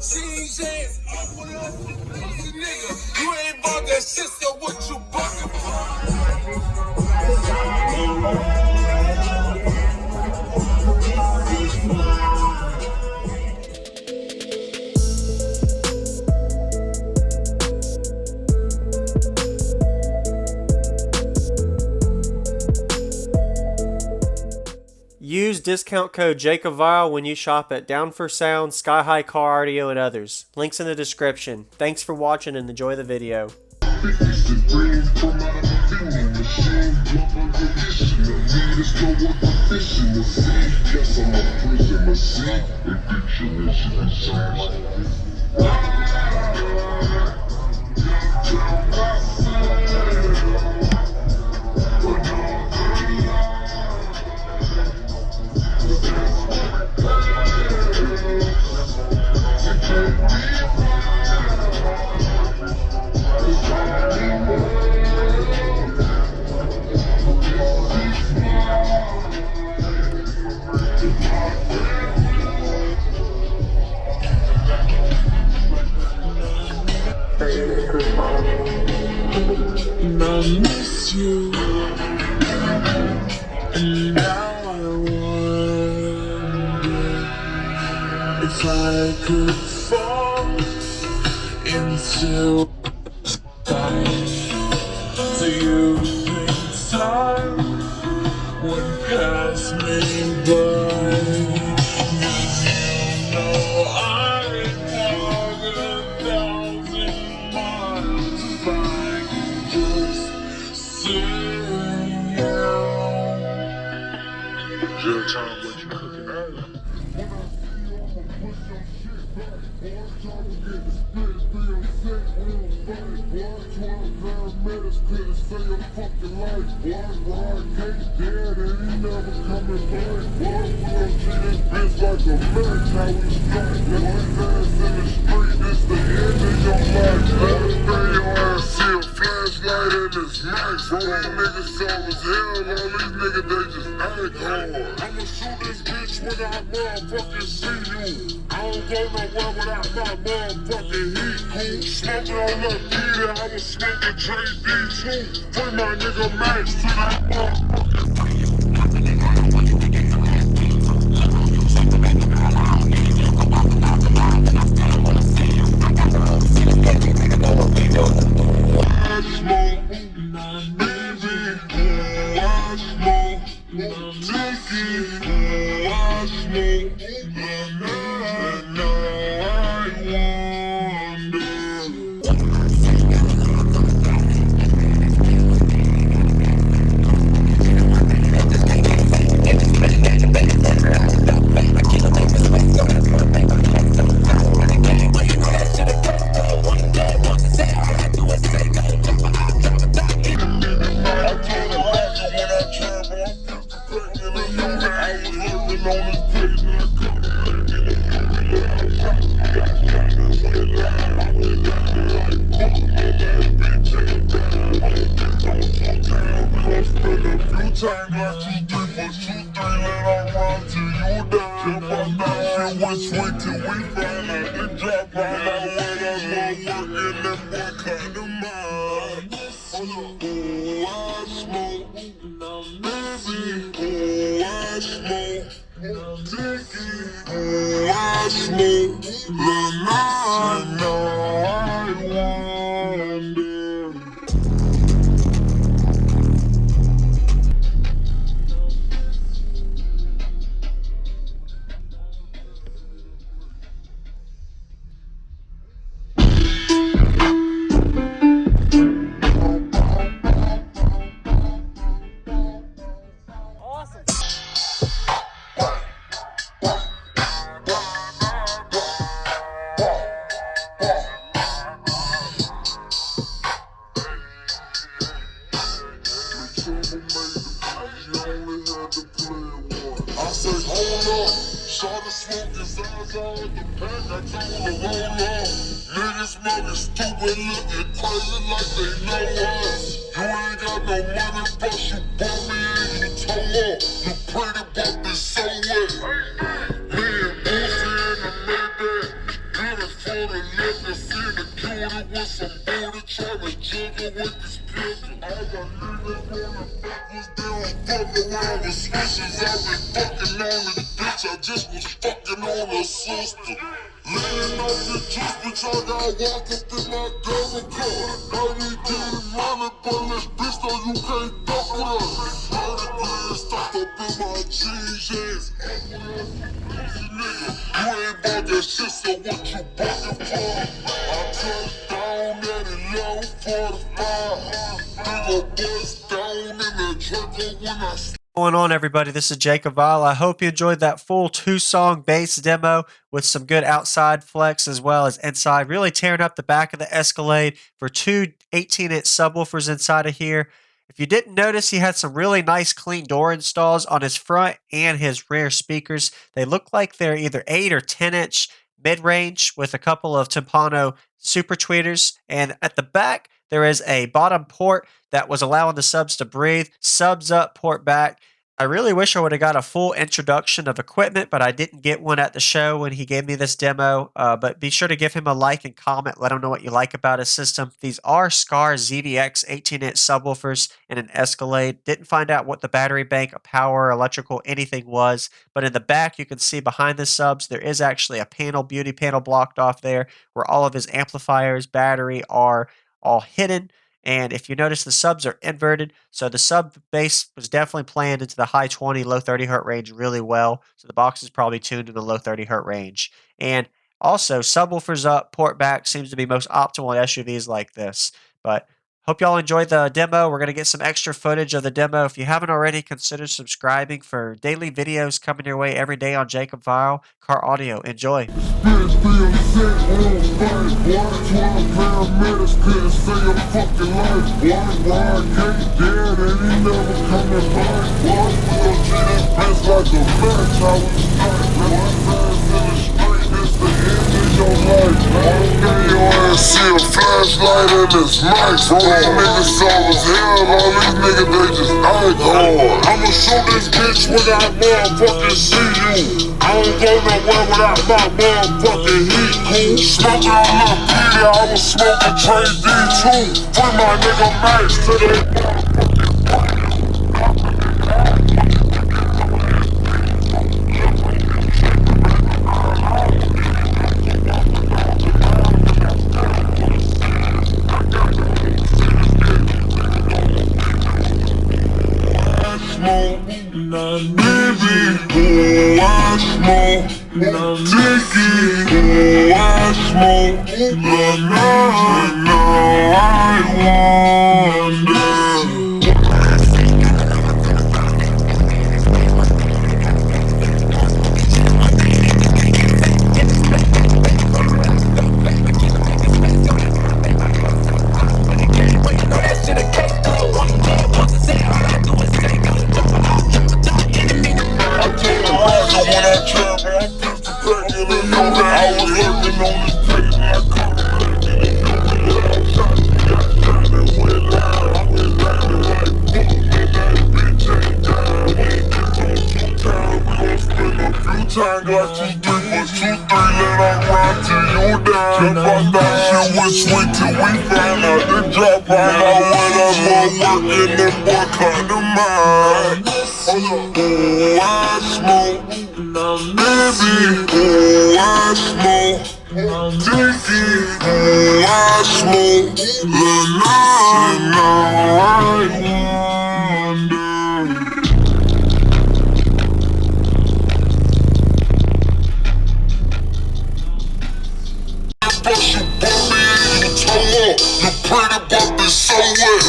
Jeans ass, what up? Pussy nigga, you ain't bought that shit, so what you bucking Use discount code JacobViral when you shop at Down for Sound, SkyHigh Car Audio, and others. Links in the description. Thanks for watching and enjoy the video. I miss you, and now I wonder if I could fall into time. Do you think time would pass me by? You know I'd walk 1,000 miles if I could just see you. Jail time, what you cooking early? I'ma shoot this bitch when I motherfucking see you. I don't go nowhere without my motherfucking heat. Cool, smoking on the beat, I was smoking JD too. Bring my nigga Max to that motherfucking. Niggas smoking stupid, looking crazy like they know us. You ain't got no money, but you bought me and you toe up. You pretty, but be so wet. Me and Boosie in the Maybach, for the liquor, seen the cutie with some booty, tryna juggle with this pickle. All my niggas wanna fuck was down, fuck around with switches. I been fucking on this bitch, I just was fucking on her sister. Leaning off the juice, bitch, I got walk up in my double car. I need getting money, but this bitch, though you can't fuck with us. 30 grand stuffed up in my jeans, yes. Pussy nigga, you ain't bought that shit, so what you bucking for? I touched down at 11:45. Nigga bust down in the Draco when I Going on, everybody? This is JacobViral. I hope you enjoyed that full 2-song bass demo with some good outside flex as well as inside, really tearing up the back of the Escalade for two 18-inch subwoofers inside of here. If you didn't notice, he had some really nice clean door installs on his front and his rear speakers. They look like they're either 8 or 10-inch mid-range with a couple of Timpano super tweeters, and at the back there is a bottom port that was allowing the subs to breathe. Subs up, port back. I really wish I would have got a full introduction of equipment, but I didn't get one at the show when he gave me this demo. But be sure to give him a like and comment. Let him know what you like about his system. These are Scar ZDX 18-inch subwoofers in an Escalade. Didn't find out what the battery bank, power, electrical, anything was. But in the back, you can see behind the subs, there is actually a panel, beauty panel blocked off there where all of his amplifiers, battery are all hidden. And if you notice, the subs are inverted, so the sub bass was definitely playing into the high 20, low 30 hertz range really well. So the box is probably tuned in the low 30 hertz range. And also, subwoofers up, port back seems to be most optimal in SUVs like this. But hope y'all enjoyed the demo. We're going to get some extra footage of the demo. If you haven't already, consider subscribing for daily videos coming your way every day on JacobViral Car Audio. Enjoy. Bitch, be upset, won't fight, boy. 12 paramedics couldn't save your fucking life, boy. Ryan Kate dead and he never coming back, boy. We gon' treat this bitch like a match, I was tight, boy. Fast in the street, it's the end of your life, boy. Then your ass see a flashlight in this mic, bro. These niggas soft as hell, all these niggas, they just act hard. I'ma shoot this bitch when I motherfucking see you. I don't go nowhere without my motherfucking heat, cool. Smoking on my Peter, I was smoking Trey D2. Free my nigga Max to that baby, oh, I smoke, Dicky, oh, I smoke, but now I wonder. I was looking on this page and I couldn't make it. I went down and like, fuck me, that bitch ain't down. We ain't get no 2 times, we gon' spend a few times. Got 2, 3 for 2, 3, let I ride till you down. Jump out that shit with sweet till we find out the drop right out when I'm all working, that boy cut the mind. Oh, I smoke, baby, oh, I smoke, Dicky, oh, I smoke, but now I wonder. But you bought me and you tore up, you pretty but be so wet.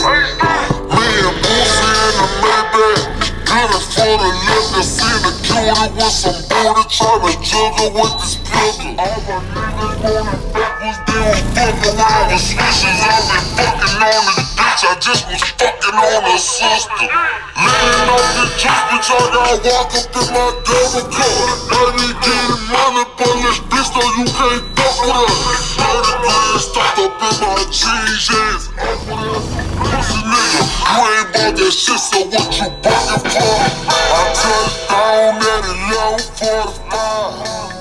Me and Boosie in the Maybach. Good for the liquor, see the cutie with some booty, tryna juggle with this pickle. All my niggas wanna fuck was doing fuck around with switches. I been fucking on this bitch, I just was fucking on her sister. Leaning off the juice, bitch, I got walk up in my double car. I need getting money, but this bitch, though you can't fuck with us. 30 grand stuffed up in my jeans, yes. Pussy nigga, you ain't bought that shit, so what you bucking for? I touched down at 11:45.